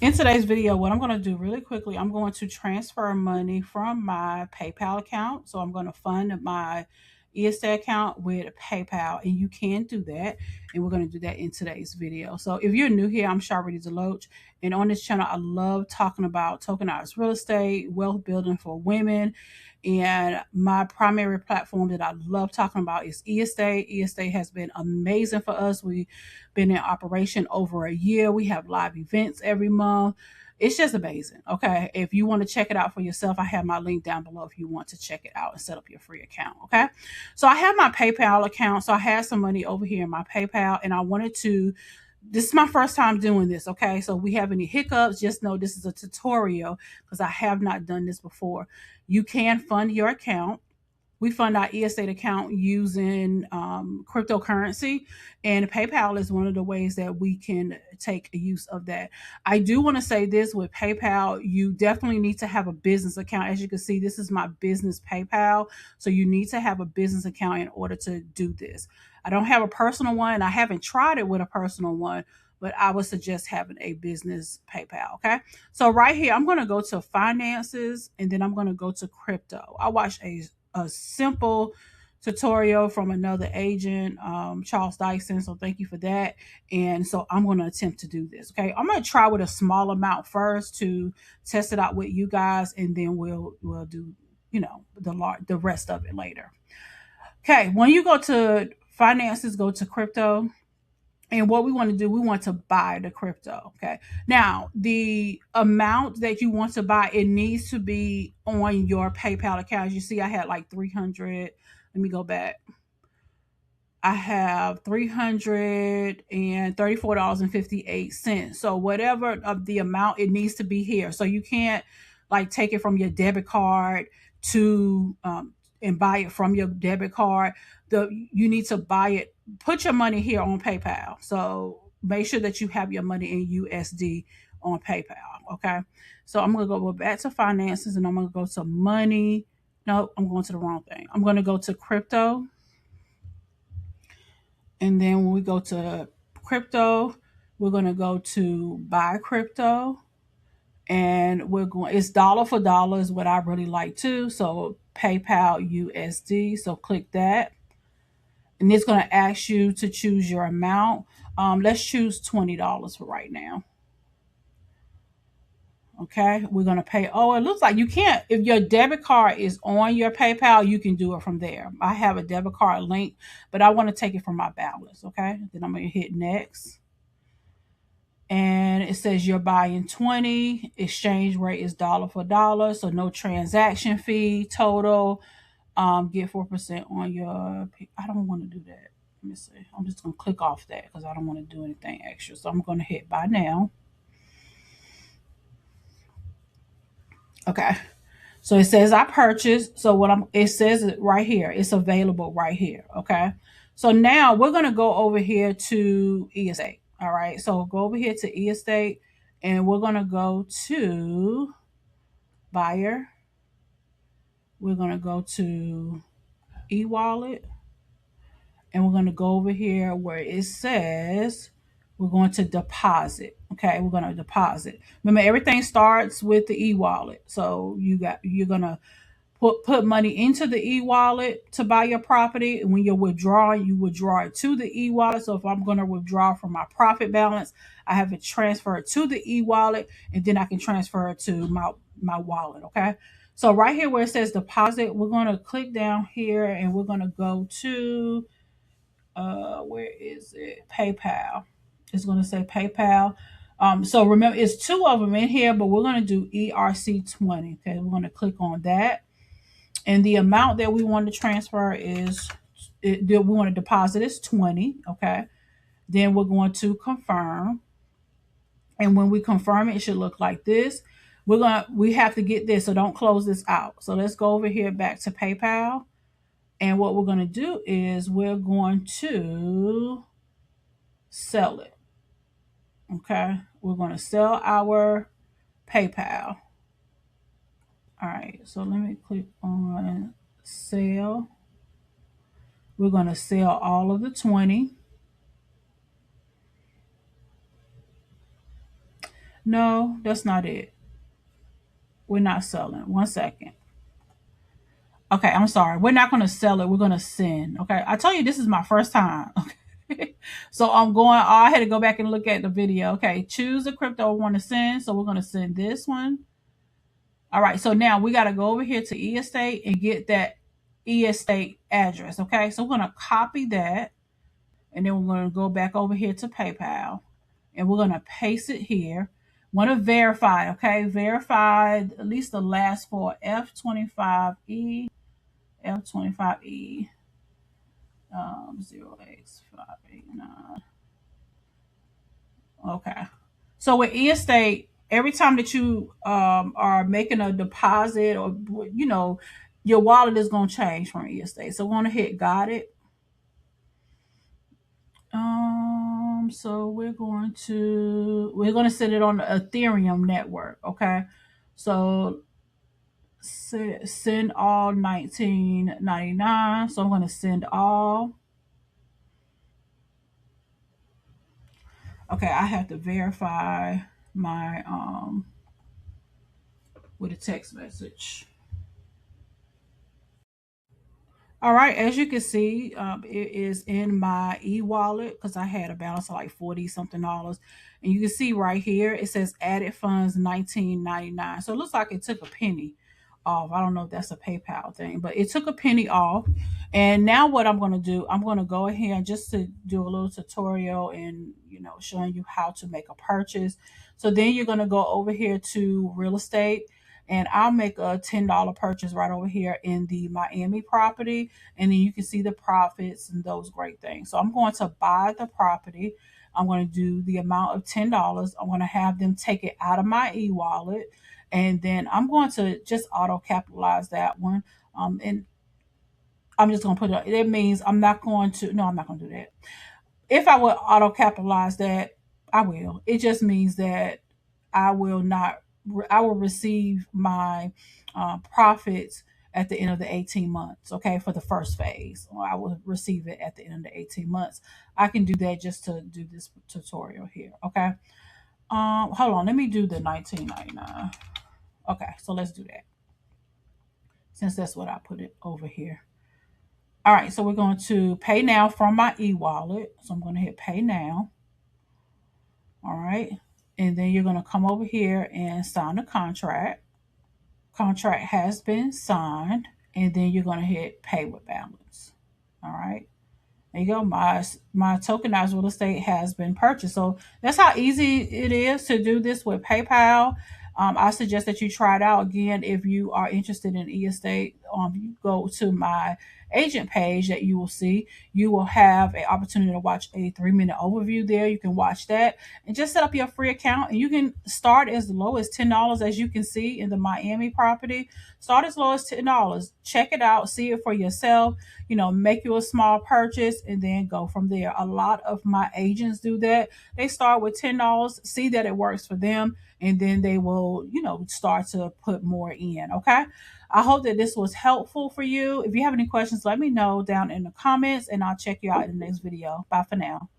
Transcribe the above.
In today's video, what I'm going to do really quickly, I'm going to transfer money from my PayPal account. So I'm going to fund my ESA account with PayPal, and you can do that. And we're going to do that in today's video. So if you're new here, I'm Sharvity Deloach, and on this channel, I love talking about tokenized real estate, wealth building for women. And my primary platform that I love talking about is EState. EState has been amazing for us. We've been in operation over a year. We have live events every month. It's just amazing. Okay. If you want to check it out for yourself, I have my link down below if you want to check it out and set up your free account. Okay. So I have my PayPal account. So I had some money over here in my PayPal, and I wanted to this is my first time doing this. Okay. So we have any hiccups, just know this is a tutorial because I have not done this before. You can fund your account. We fund our EState account using cryptocurrency, and PayPal is one of the ways that we can take use of that. I do want to say this with PayPal, you definitely need to have a business account. As you can see, this is my business PayPal. So you need to have a business account in order to do this. I don't have a personal one. I haven't tried it with a personal one, but I would suggest having a business PayPal. Okay. So right here, I'm going to go to finances, and then I'm going to go to crypto. I watched a simple tutorial from another agent, Charles Dyson. So thank you for that. And so I'm going to attempt to do this. Okay. I'm going to try with a small amount first to test it out with you guys, and then we'll do, the rest of it later. Okay. When you go to finances, go to crypto. And what we want to do, we want to buy the crypto. Okay. Now, the amount that you want to buy, it needs to be on your PayPal account. As you see, I had like 300. Let me go back. I have $334.58. So whatever of the amount, it needs to be here. So you can't like take it from your debit card to and buy it from your debit card. You need to buy it. Put your money here on PayPal. So make sure that you have your money in USD on PayPal. Okay. So I'm gonna go back to finances, and I'm gonna go to money. No, I'm going to the wrong thing. I'm gonna go to crypto. And then when we go to crypto, we're going to go to buy crypto, and we're going, it's dollar for dollar is what I really like too. So PayPal USD. So click that. And it's going to ask you to choose your amount. Let's choose $20 for right now. Okay, we're going to pay. Oh, it looks like you can't. If your debit card is on your PayPal, you can do it from there. I have a debit card link, but I want to take it from my balance. Okay, then I'm going to hit next. And it says you're buying 20. Exchange rate is dollar for dollar, so no transaction fee. Total, get 4% on your. I don't want to do that. Let me see. I'm just going to click off that because I don't want to do anything extra. So I'm going to hit buy now. Okay. So it says I purchased. So it says it right here. It's available right here. Okay. So now we're going to go over here to EState. All right. So go over here to EState, and we're going to go to buyer. We're going to go to e-wallet, and we're going to go over here where it says we're going to deposit. Okay. We're going to deposit. Remember, everything starts with the e-wallet. So you're going to put money into the e-wallet to buy your property. And when you're withdrawing, you withdraw it to the e-wallet. So if I'm going to withdraw from my profit balance, I have it transferred to the e-wallet, and then I can transfer it to my wallet. Okay. So right here where it says deposit, we're going to click down here, and we're going to go to where is it? PayPal. It's going to say PayPal. So remember, it's two of them in here, but we're going to do ERC20. Okay. We're going to click on that. And the amount that we want to transfer we want to deposit is 20. Okay. Then we're going to confirm. And when we confirm it, it should look like this. We have to get this, so don't close this out. So let's go over here back to PayPal. And what we're going to do is we're going to sell it. Okay. We're going to sell our PayPal. All right. So let me click on sell. We're going to sell all of the 20. No, that's not it. We're not selling. One second. Okay, I'm sorry. We're not going to sell it. We're going to send. Okay. I tell you, this is my first time. Okay. So I'm going, oh, I had to go back and look at the video. Okay. Choose the crypto I want to send. So we're going to send this one. All right. So now we got to go over here to eEstate and get that eEstate address. Okay. So we're going to copy that. And then we're going to go back over here to PayPal. And we're going to paste it here. Want to verify. Okay. Verify at least the last four F25E. F25E 0x589. Okay. So with eEstate, every time that you are making a deposit or your wallet is going to change from eEstate. So we're going to hit got it. So we're going to set it on the Ethereum network. Okay. So send all 1999. So I'm going to send all. Okay, I have to verify my with a text message. All right, as you can see, it is in my e-wallet because I had a balance of like 40 something dollars. And you can see right here, it says added funds 1999. So it looks like it took a penny off. I don't know if that's a PayPal thing, but it took a penny off. And now what I'm going to do, I'm going to go ahead just to do a little tutorial and, showing you how to make a purchase. So then you're going to go over here to real estate and I'll make a $10 purchase right over here in the Miami property. And then you can see the profits and those great things. So I'm going to buy the property. I'm going to do the amount of $10. I'm going to have them take it out of my e-wallet. And then I'm going to just auto capitalize that one. And I'm just going to put it, it means I'm not going to, no, I'm not going to do that. If I would auto capitalize that, I will. It just means that I will not. I will receive my profits at the end of the 18 months. Okay, for the first phase, or I will receive it at the end of the 18 months. I can do that just to do this tutorial here. Okay. Hold on. Let me do the 1999. Okay, so let's do that since that's what I put it over here. All right, so we're going to pay now from my e-wallet. So I'm going to hit pay now. All right. And then you're going to come over here and sign the contract. Contract has been signed. And then you're going to hit pay with balance. All right. There you go. My tokenized real estate has been purchased. So that's how easy it is to do this with PayPal. I suggest that you try it out again if you are interested in e-estate. You go to my agent page that you will see. You will have an opportunity to watch a 3-minute overview there. You can watch that and just set up your free account. And you can start as low as $10, as you can see in the Miami property. Start as low as $10. Check it out. See it for yourself. Make you a small purchase and then go from there. A lot of my agents do that. They start with $10, see that it works for them, and then they will, start to put more in. Okay. I hope that this was helpful for you. If you have any questions, let me know down in the comments and I'll check you out in the next video. Bye for now.